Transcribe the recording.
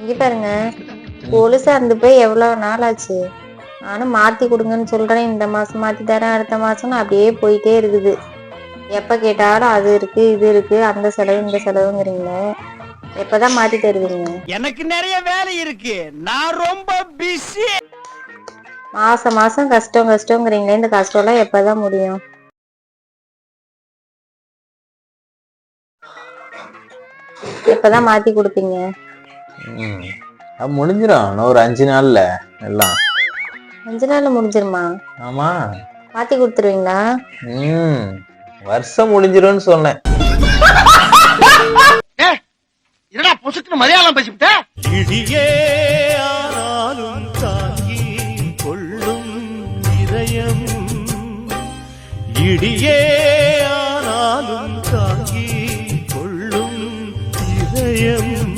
இங்க பாருங்க, கொலுசு அறுந்து போய் எவ்வளவு நாள் ஆச்சு. நானும் மாத்தி கொடுங்கன்னு சொல்றேன். இந்த மாசம் மாத்தி தரேன், அடுத்த மாசம்னு அப்படியே போயிட்டே இருக்குது. எப்ப கேட்டாலும் அது இருக்கு இது இருக்கு, அந்த செலவு இந்த செலவுங்கிறீங்களே. எப்பதான் மாத்தி தருவீங்க? எனக்கு நிறைய வேலை இருக்கு, நான் ரொம்ப பிஸி. மாசம் மாசம் கஷ்டம் கஷ்டங்கிறீங்களே, இந்த கஷ்டம் எல்லாம் எப்பதான் முடியும்? எப்பதான் மாத்தி கொடுப்பீங்க? முடிஞ்சிடும் இன்னும் ஒரு 5 நாள்ல எல்லாம். 5 நாள்ல முடிஞ்சிருமா? ஆமா. மாத்தி கொடுத்துருவீங்களா? வருஷம் முடிஞ்சிரும்னு சொன்னேன். என்னடா பொசுக்கு மலையாளம் பேசிவிட்ட? இடியே ஆனாலும் தாங்கி கொள்ளும் இதயம், இடியே ஆனாலும் தாங்கி கொள்ளும் இதயம்.